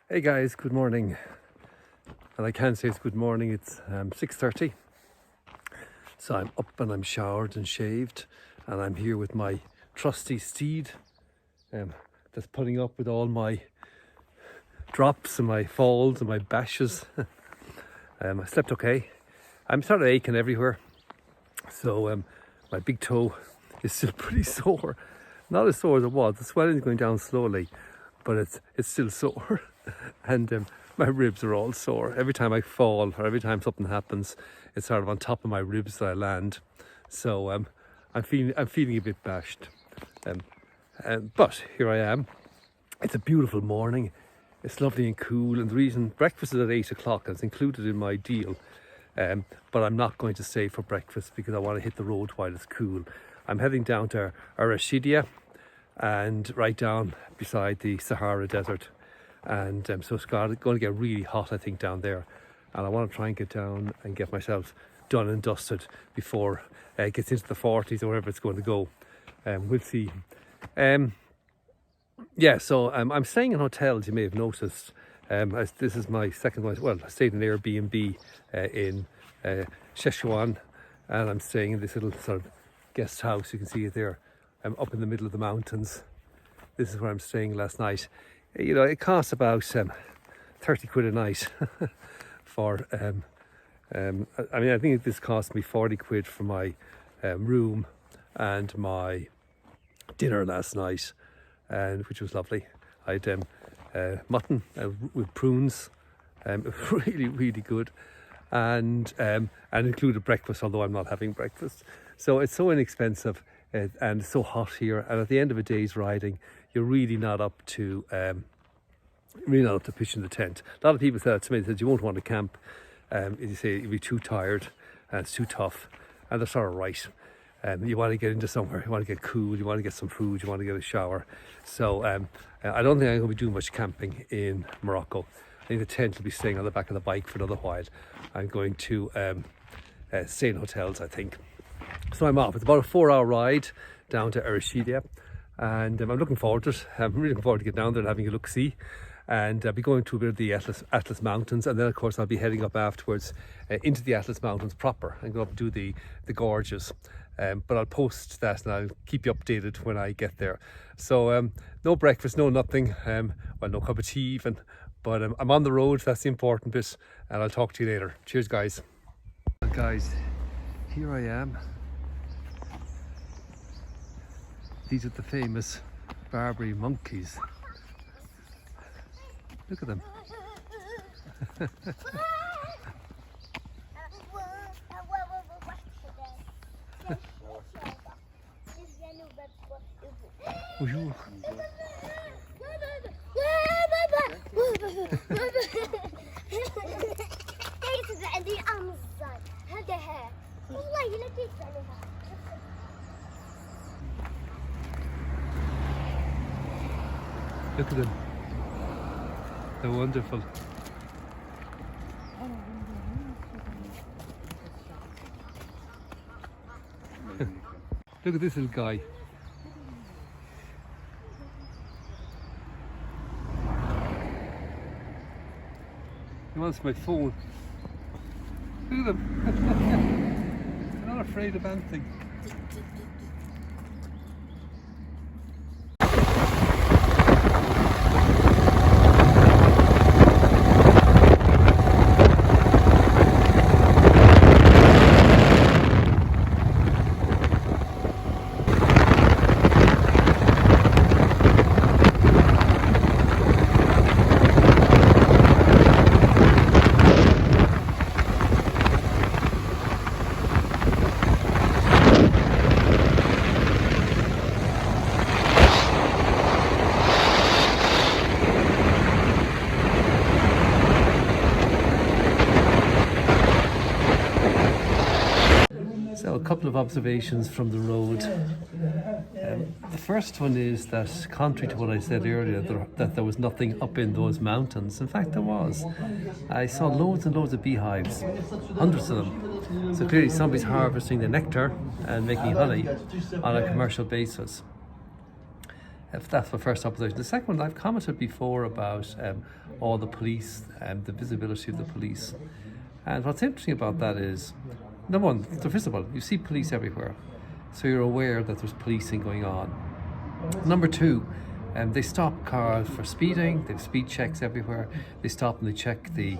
Hey guys, good morning. And I can say it's good morning. It's 6:30. So I'm up and I'm showered and shaved, and I'm here with my trusty steed that's putting up with all my drops and my falls and my bashes. I slept okay. I'm sort of aching everywhere. So my big toe is still pretty sore. Not as sore as it was. The swelling's going down slowly, but it's still sore. And my ribs are all sore. Every time I fall or every time something happens, it's sort of on top of my ribs that I land. So I'm feeling a bit bashed. But here I am. It's a beautiful morning. It's lovely and cool. And the reason breakfast is at 8 o'clock, and it's included in my deal. But I'm not going to stay for breakfast because I want to hit the road while it's cool. I'm heading down to Arashidia and right down beside the Sahara Desert. And so it's going to get really hot, I think, down there. And I want to try and get down and get myself done and dusted before it gets into the 40s or wherever it's going to go. We'll see. So I'm staying in hotels, you may have noticed. This is my second one. Well, I stayed in an Airbnb in Sichuan, and I'm staying in this little sort of guest house. You can see it there. I'm up in the middle of the mountains. This is where I'm staying last night. You know, it costs about 30 quid a night for, I think this cost me 40 quid for my room and my dinner last night, and which was lovely. I had mutton with prunes, really, really good, and included breakfast, although I'm not having breakfast. So it's so inexpensive and it's so hot here, and at the end of a day's riding, you're really not up to pitching the tent. A lot of people said to me, they said you won't want to camp. You say you'll be too tired and it's too tough, and they're sort of right. You want to get into somewhere, you want to get cool, you want to get some food, you want to get a shower. So I don't think I'm going to be doing much camping in Morocco. I think the tent will be staying on the back of the bike for another while. I'm going to stay in hotels, I think. So I'm off. It's about a 4-hour ride down to Arashidia, and I'm looking forward to it. I'm really looking forward to getting down there and having a look-see. And I'll be going to a bit of the Atlas Mountains, and then of course I'll be heading up afterwards into the Atlas Mountains proper and go up and do the gorges. But I'll post that and I'll keep you updated when I get there. So no breakfast, no nothing, no cup of tea even, but I'm on the road. That's the important bit, and I'll talk to you later. Cheers, guys. Guys, here I am. These are the famous Barbary monkeys. Look at them. Bonjour. Look at them. They're wonderful. Look at this little guy. He wants my phone. Look at them. They're not afraid of anything. So a couple of observations from the road. The first one is that, contrary to what I said earlier, that there was nothing up in those mountains. In fact, there was. I saw loads and loads of beehives, hundreds of them. So clearly somebody's harvesting the nectar and making honey on a commercial basis. If that's my first observation. The second one, I've commented before about all the police and the visibility of the police. And what's interesting about that is, number one, they're visible. You see police everywhere, so you're aware that there's policing going on. Number two, they stop cars for speeding. They have speed checks everywhere. They stop and they check the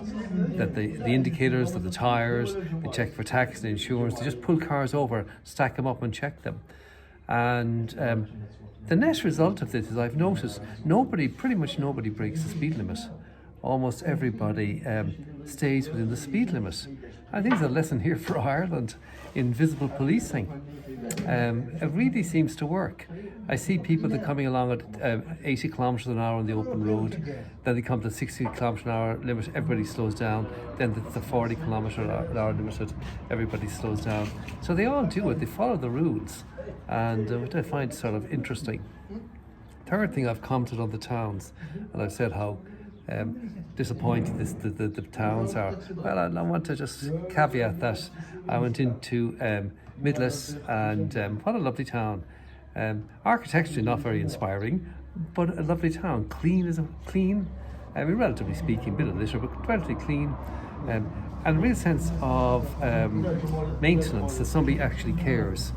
indicators of the tires. They check for tax and insurance. They just pull cars over, stack them up, and check them. And the net result of this is, I've noticed, pretty much nobody breaks the speed limit. Almost everybody stays within the speed limit. I think there's a lesson here for Ireland in visible policing. It really seems to work. I see people that are coming along at 80 kilometres an hour on the open road, then they come to 60 kilometres an hour limit, everybody slows down, then the 40 kilometre an hour limited, everybody slows down. So they all do it, they follow the rules, and which I find sort of interesting. Third thing, I've commented on the towns, and I've said how disappointing the towns are. Well, I want to just caveat that I went into Midless, and what a lovely town. Architecturally not very inspiring, but a lovely town. Clean, I mean, relatively speaking, a bit of litter, but relatively clean, and a real sense of maintenance, that somebody actually cares.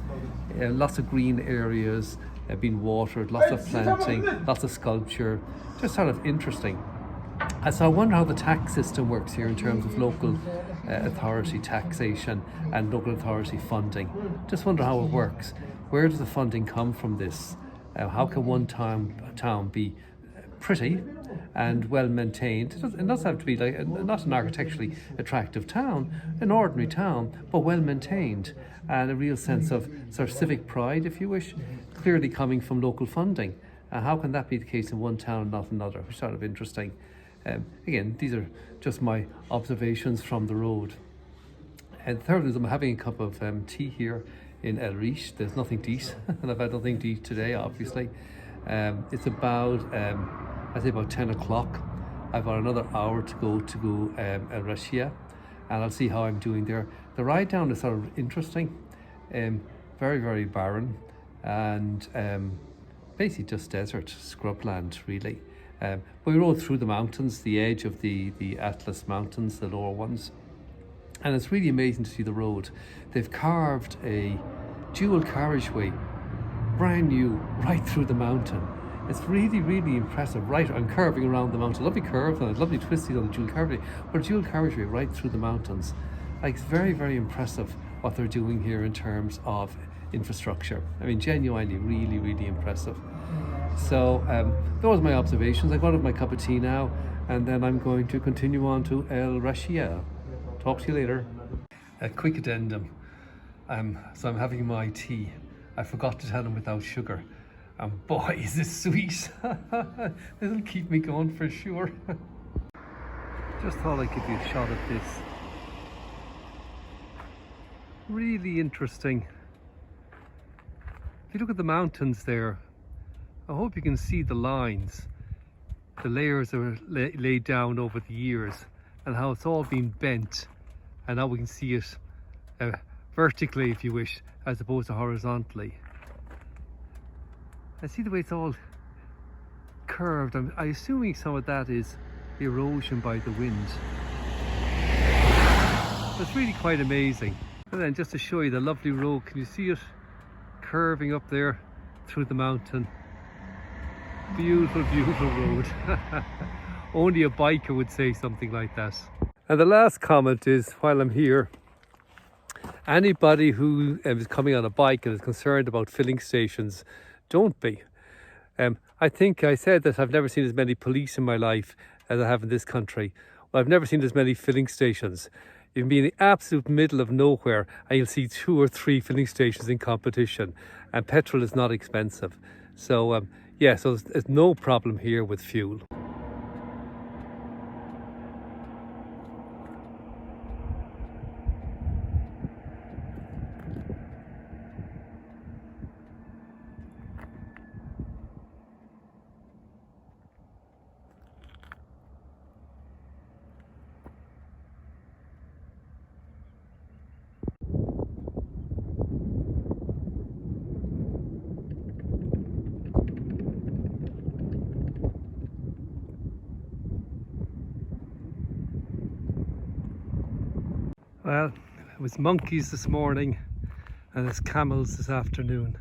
Lots of green areas being watered, lots of planting, lots of sculpture, just sort of interesting. And so I wonder how the tax system works here in terms of local authority taxation and local authority funding. Just wonder how it works. Where does the funding come from this? How can one town be pretty and well maintained? It doesn't have to be like not an architecturally attractive town, an ordinary town, but well maintained, and a real sense of sort of civic pride, if you wish, clearly coming from local funding. How can that be the case in one town and not another? Which is sort of interesting. Again, these are just my observations from the road. And third is, I'm having a cup of tea here in El Riche. There's nothing to eat, and I've had nothing to eat today, obviously. It's about, I say about 10 o'clock. I've got another hour to go El Rachia, and I'll see how I'm doing there. The ride down is sort of interesting, very, very barren, and basically just desert, scrubland, really. But we rode through the mountains, the edge of the Atlas Mountains, the lower ones. And it's really amazing to see the road. They've carved a dual carriageway, brand new, right through the mountain. It's really, really impressive. Right, I'm curving around the mountain. Lovely curve and lovely twisties on the dual carriageway, but a dual carriageway right through the mountains. Like, it's very, very impressive what they're doing here in terms of infrastructure. I mean, genuinely, really, really impressive. So those are my observations. I've got my cup of tea now, and then I'm going to continue on to El Rachia. Talk to you later. A quick addendum. So I'm having my tea. I forgot to tell them without sugar. And boy, is this sweet. It'll keep me going for sure. Just thought I'd give you a shot at this. Really interesting. If you look at the mountains there, I hope you can see the lines. The layers are laid down over the years, and how it's all been bent, and now we can see it vertically, if you wish, as opposed to horizontally. I see the way it's all curved. I'm assuming some of that is erosion by the wind. It's really quite amazing. And then just to show you the lovely road, can you see it curving up there through the mountain? Beautiful, beautiful road. Only a biker would say something like that. And the last comment is, while I'm here, anybody who is coming on a bike and is concerned about filling stations, don't be. I think I said that I've never seen as many police in my life as I have in this country. Well, I've never seen as many filling stations. You can be in the absolute middle of nowhere and you'll see 2 or 3 filling stations in competition, and petrol is not expensive. So yeah, so there's no problem here with fuel. Well, it was monkeys this morning and it's camels this afternoon.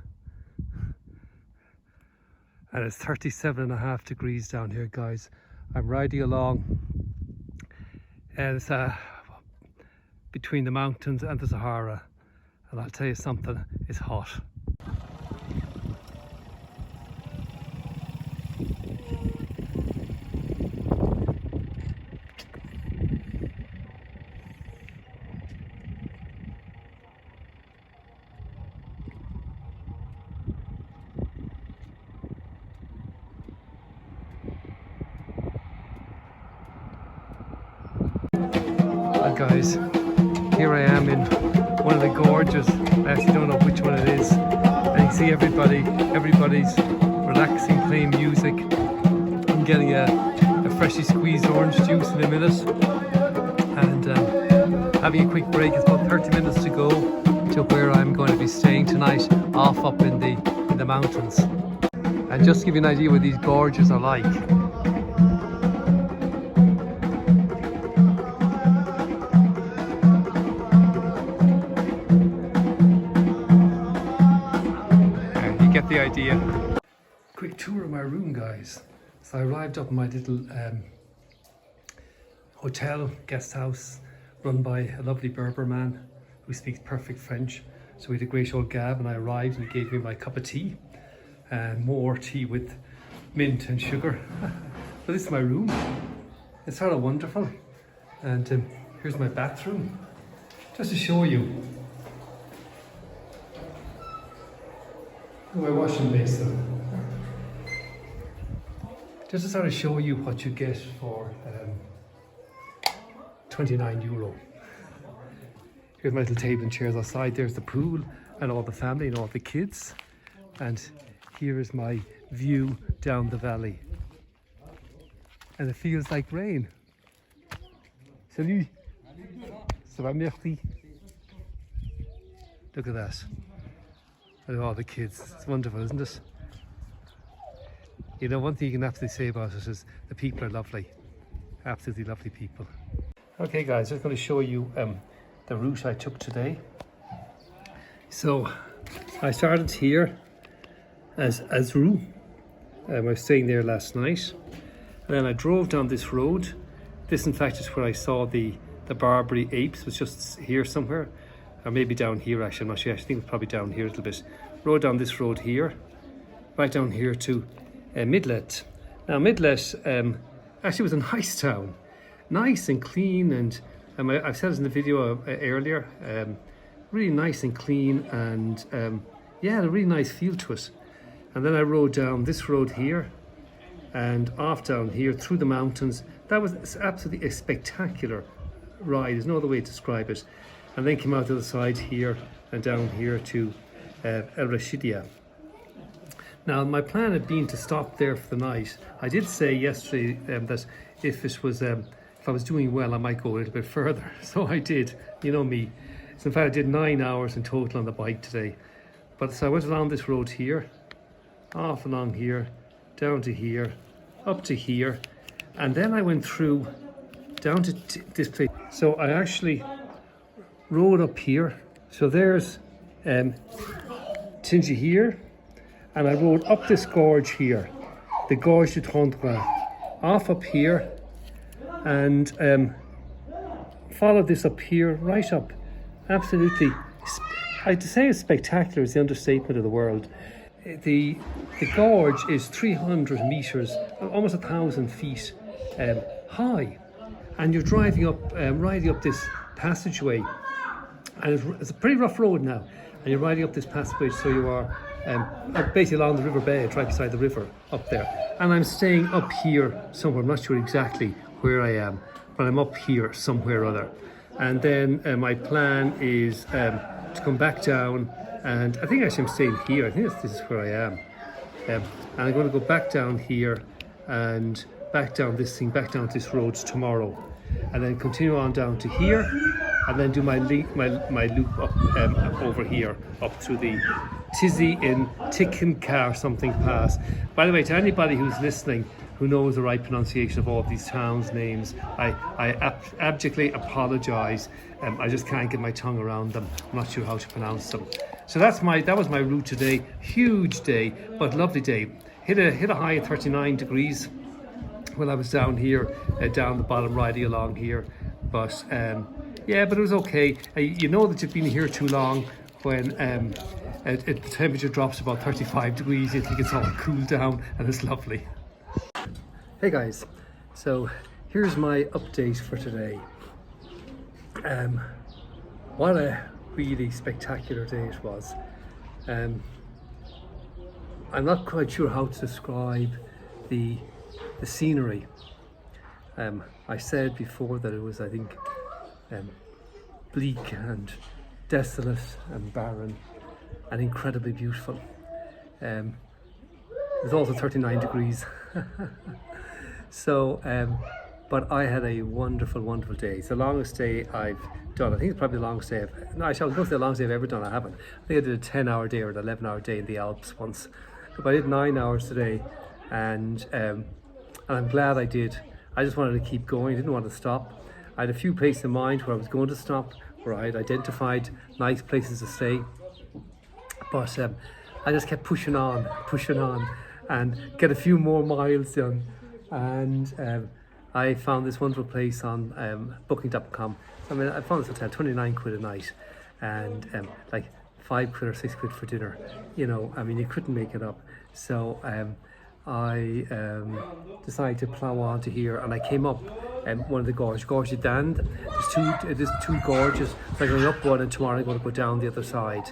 And it's 37.5 degrees down here, guys. I'm riding along and it's between the mountains and the Sahara. And I'll tell you something, it's hot. Well guys, here I am in one of the gorges. I actually don't know which one it is. And you see everybody's relaxing, playing music. I'm getting a freshly squeezed orange juice in a minute. And having a quick break. It's about 30 minutes to go to where I'm going to be staying tonight, off up in the mountains. And just to give you an idea what these gorges are like. The idea. Quick tour of my room, guys. So I arrived up in my little hotel, guest house, run by a lovely Berber man who speaks perfect French. So we had a great old gab, and I arrived and he gave me my cup of tea, and more tea with mint and sugar. But this is my room. It's sort of wonderful. And here's my bathroom, just to show you. My washing basin. Just to sort of show you what you get for €29. Here's my little table and chairs outside. There's the pool and all the family and all the kids. And here is my view down the valley. And it feels like rain. Salut. Ça va, merci. Look at that. Look at all the kids. It's wonderful, isn't it? You know, one thing you can absolutely say about it is the people are lovely. Absolutely lovely people. Okay guys, just going to show you the route I took today. So I started here as Azrou. I was staying there last night. And then I drove down this road. This in fact is where I saw the Barbary apes. It was just here somewhere. Or maybe down here actually, I'm not sure. I think it's probably down here a little bit. Rode down this road here, right down here to Midlet. Now Midlet actually was a nice town, nice and clean, and I've said this in the video earlier, really nice and clean, and yeah, a really nice feel to it. And then I rode down this road here and off down here through the mountains. That was absolutely a spectacular ride. There's no other way to describe it. And then came out the other side here and down here to El Rashidia. Now my plan had been to stop there for the night. I did say yesterday that if I was doing well, I might go a little bit further. So I did, you know me. So in fact I did 9 hours in total on the bike today. But so I went along this road here, off along here, down to here, up to here, and then I went through down to this place. So I actually rode up here. So there's Tingy here, and I rode up this gorge here, the Gorge du Tondra, off up here, and followed this up here, right up. Absolutely, I'd say it's spectacular is the understatement of the world. The gorge is 300 meters, almost 1,000 feet high, and you're driving up, riding up this passageway. And it's a pretty rough road now, and you're riding up this passageway, so you are basically along the river bed, right beside the river up there. And I'm staying up here somewhere. I'm not sure exactly where I am, but I'm up here somewhere or other. And then my plan is to come back down, and I think actually I'm staying here. I think this is where I am. And I'm going to go back down here and back down this road tomorrow, and then continue on down to here, and then do my loop up over here, up through the Tizi in Tikhonka or something pass. By the way, to anybody who's listening, who knows the right pronunciation of all of these towns' names. I abjectly apologise. I just can't get my tongue around them. I'm not sure how to pronounce them. So that was my route today. Huge day, but lovely day. Hit a high of 39 degrees when I was down here, down the bottom riding along here. But yeah, but it was okay. You know that you've been here too long when the temperature drops about 35 degrees. You think it's all cooled down, and it's lovely. Hey guys, so here's my update for today. What a really spectacular day it was. I'm not quite sure how to describe the scenery. I said before that it was, I think, bleak and desolate and barren and incredibly beautiful. It was also 39 degrees. So, but I had a wonderful, wonderful day. It's the longest day I've done. I think it's probably the longest day no, I shall go to the longest day I've ever done. I haven't. I think I did a 10-hour day or an 11-hour day in the Alps once. But I did 9 hours today, and I'm glad I did. I just wanted to keep going. I didn't want to stop. I had a few places in mind where I was going to stop, where I had identified nice places to stay. But I just kept pushing on, and get a few more miles done. And I found this wonderful place on booking.com. I mean, I found this hotel, 29 quid a night, and like 5 quid or 6 quid for dinner. You know, I mean, you couldn't make it up. So I decided to plough on to here, and I came up one of the gorges, Gorge of Dand. There's two gorges. So I'm going up one, and tomorrow I'm going to go down the other side.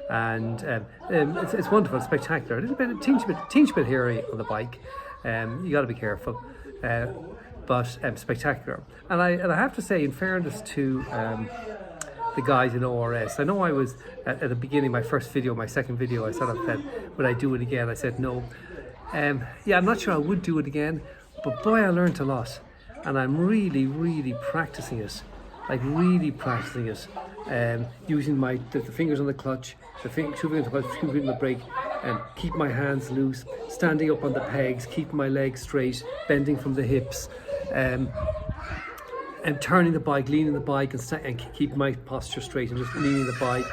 And it's wonderful, it's spectacular. A teensy bit hairy on the bike. You got to be careful, but spectacular. And I have to say, in fairness to the guys in ORS, I know I was at the beginning, my first video, my second video, I said, would I do it again? I said no. Yeah, I'm not sure I would do it again, but boy, I learned a lot, and I'm really practicing it, using the fingers on the clutch, two fingers on the clutch, 2 fingers on the brake, and keep my hands loose, standing up on the pegs, keeping my legs straight, bending from the hips, and turning the bike, leaning the bike, and keep my posture straight, and just leaning the bike.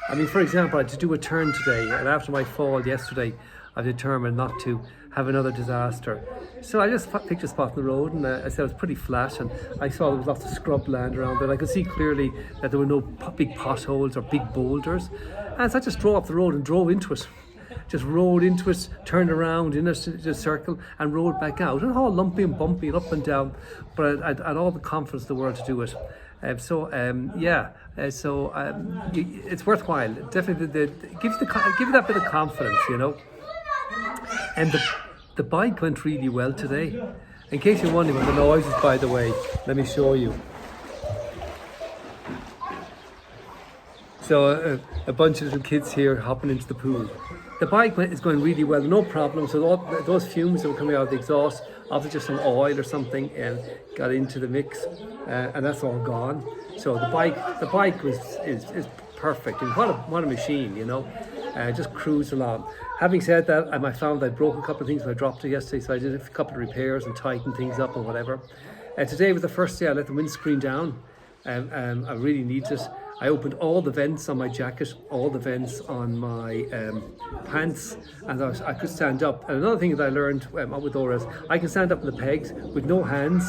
I mean, for example, I had to do a turn today, and after my fall yesterday, I've determined not to have another disaster. So I just picked a spot in the road, and I said it was pretty flat, and I saw there was lots of scrub land around there. I could see clearly that there were no big potholes or big boulders. And so I just drove up the road and drove into it. Just rode into it, turned around in a circle, and rode back out. And all lumpy and bumpy and up and down, but I had all the confidence in the world to do it. It's worthwhile. Definitely, give you that bit of confidence, you know. And the bike went really well today. In case you're wondering what the noise is, by the way, let me show you. So a bunch of little kids here hopping into the pool. The bike is going really well, no problem. So those fumes that were coming out of the exhaust, obviously just some oil or something, got into the mix, and that's all gone. So the bike is perfect. And what a machine, you know. Just cruised along. Having said that, I found I broke a couple of things when I dropped it yesterday, so I did a couple of repairs and tightened things up and whatever. Today was the first day I let the windscreen down. I really needed it. I opened all the vents on my jacket, all the vents on my pants, and I could stand up. And another thing that I learned with ORS, I can stand up in the pegs with no hands,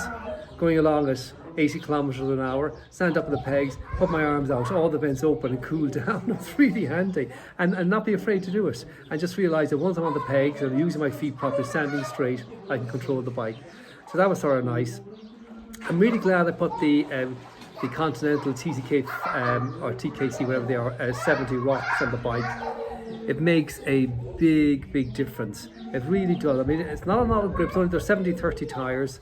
going along at 80 kilometers an hour, stand up in the pegs, put my arms out, all the vents open and cool down. It's really handy, and not be afraid to do it. And just realise that once I'm on the pegs and I'm using my feet properly, standing straight, I can control the bike. So that was sort of nice. I'm really glad I put the Continental TCK or TKC, whatever they are, 70 rocks on the bike. It makes a big difference. It really does. I mean, it's not a lot of grips. They're 70-30 tires,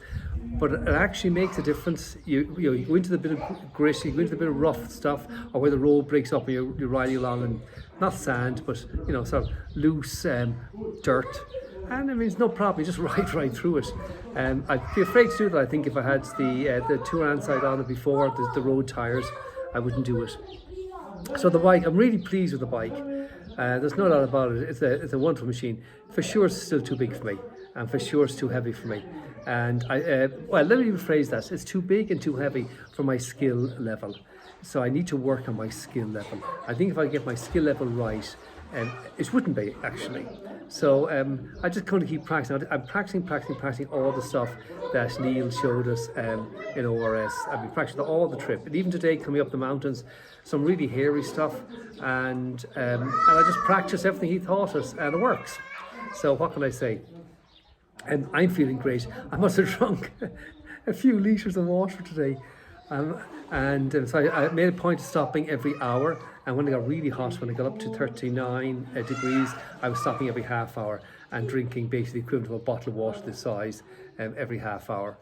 but it actually makes a difference. You go into the bit of grit, you go into the bit of rough stuff, or where the road breaks up and you're riding along in not sand, but sort of loose dirt. And I mean, it's no problem. You just ride right through it. I'd be afraid to do that. I think if I had the Touran side on it before the road tires, I wouldn't do it. So the bike, I'm really pleased with the bike. There's no doubt about it. It's a wonderful machine. For sure, it's still too big for me. and for sure it's too heavy for me. And well, let me rephrase that. It's too big and too heavy for my skill level. So I need to work on my skill level. I think if I get my skill level right, it wouldn't be actually. So I just kind of keep practicing. I'm practicing all the stuff that Neil showed us in ORS. I've been practicing all the trip, and even today coming up the mountains, some really hairy stuff, and I just practice everything he taught us, and it works. So what can I say? I'm feeling great. I must have drunk a few litres of water today. So I made a point of stopping every hour, and when it got really hot, when it got up to 39 degrees, I was stopping every half hour and drinking basically the equivalent of a bottle of water this size every half hour.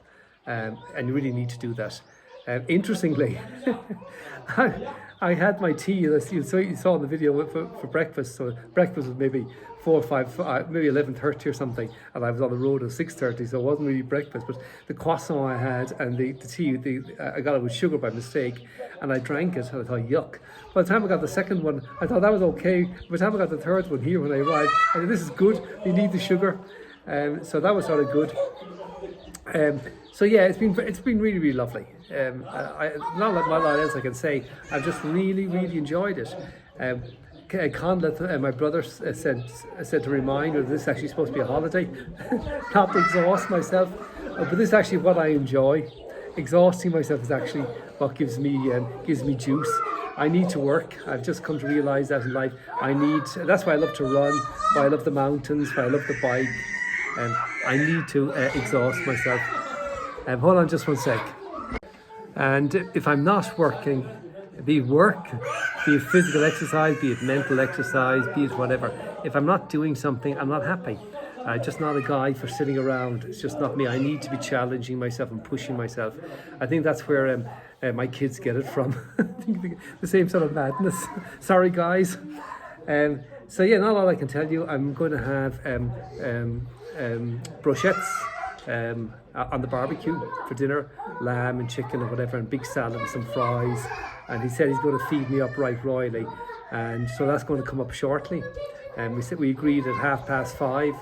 And you really need to do that. Interestingly, I had my tea, as you saw in the video, for breakfast. So breakfast was maybe 4 or 5, maybe 11:30 or something, and I was on the road at 6:30, so it wasn't really breakfast. But the croissant I had and the tea, I got it with sugar by mistake, and I drank it, and I thought, yuck. By the time I got the second one, I thought that was okay. By the time I got the third one here when I arrived, I said, this is good, you need the sugar. So that was sort of good. So yeah, it's been really, really lovely. Not like a lot else I can say. I've just really, really enjoyed it. Conleth, my brother, said to remind me that this is actually supposed to be a holiday, not to exhaust myself. But this is actually what I enjoy. Exhausting myself is actually what gives me juice. I need to work. I've just come to realise that in life. That's why I love to run, why I love the mountains, why I love the bike. I need to exhaust myself. Hold on just one sec. And if I'm not working, be it work, be it physical exercise, be it mental exercise, be it whatever, if I'm not doing something, I'm not happy. I'm just not a guy for sitting around. It's just not me. I need to be challenging myself and pushing myself. I think that's where my kids get it from. The same sort of madness. Sorry, guys. So yeah, not all I can tell you. I'm going to have brochettes on the barbecue for dinner, lamb and chicken or whatever, and big salad and some fries. And he said he's going to feed me up right royally, and so that's going to come up shortly. And we agreed at 5:30.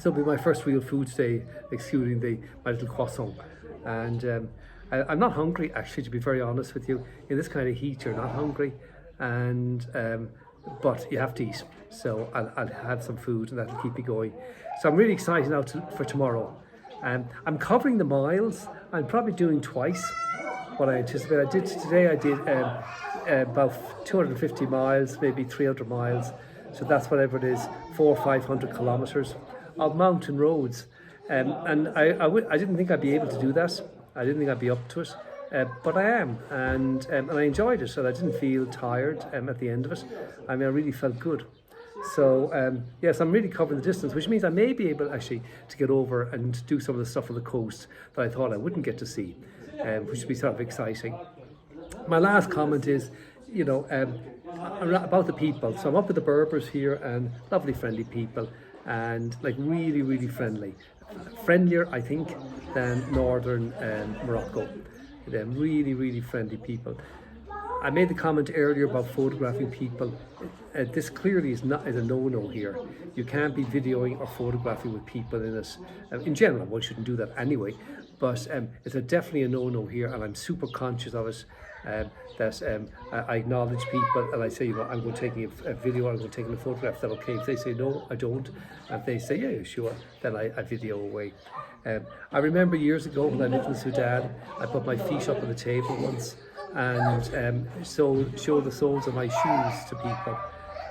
So it'll be my first real food today, excluding my little croissant. And I'm not hungry, actually, to be very honest with you. In this kind of heat, you're not hungry, and but you have to eat. So I'll have some food, and that'll keep me going. So I'm really excited now for tomorrow. I'm covering the miles. I'm probably doing twice what I anticipate. Today I did about 250 miles, maybe 300 miles. So that's whatever it is, 400 or 500 kilometers of mountain roads. And I didn't think I'd be able to do that. I didn't think I'd be up to it. But I am, and I enjoyed it, and I didn't feel tired at the end of it. I mean, I really felt good. So yes, I'm really covering the distance, which means I may be able actually to get over and do some of the stuff on the coast that I thought I wouldn't get to see, which would be sort of exciting. My last comment is, about the people. So I'm up with the Berbers here, and lovely, friendly people, and like really, really friendly. Friendlier, I think, than northern Morocco. They're really, really friendly people. I made the comment earlier about photographing people. This clearly is a no-no here. You can't be videoing or photographing with people in it. In general, one shouldn't do that anyway, but it's definitely a no-no here, and I'm super conscious of it. That I acknowledge people, and I say, I'm going to take a video, I'm going to take a photograph. Is that okay? If they say no, I don't. If they say yeah, sure, then I video away. I remember years ago when I lived in Sudan, I put my feet up on the table once and showed the soles of my shoes to people,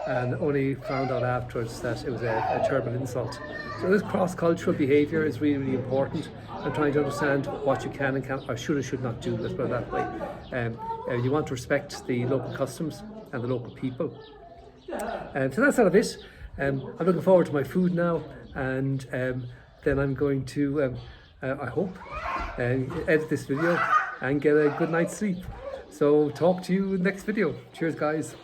and only found out afterwards that it was a terrible insult. So this cross-cultural behaviour is really, really important. I'm trying to understand what you can and can't, or should or should not do, let's put it that way. You want to respect the local customs and the local people. So that's sort of it. I'm looking forward to my food now, and then I'm going to, I hope, edit this video and get a good night's sleep. So talk to you in the next video. Cheers, guys.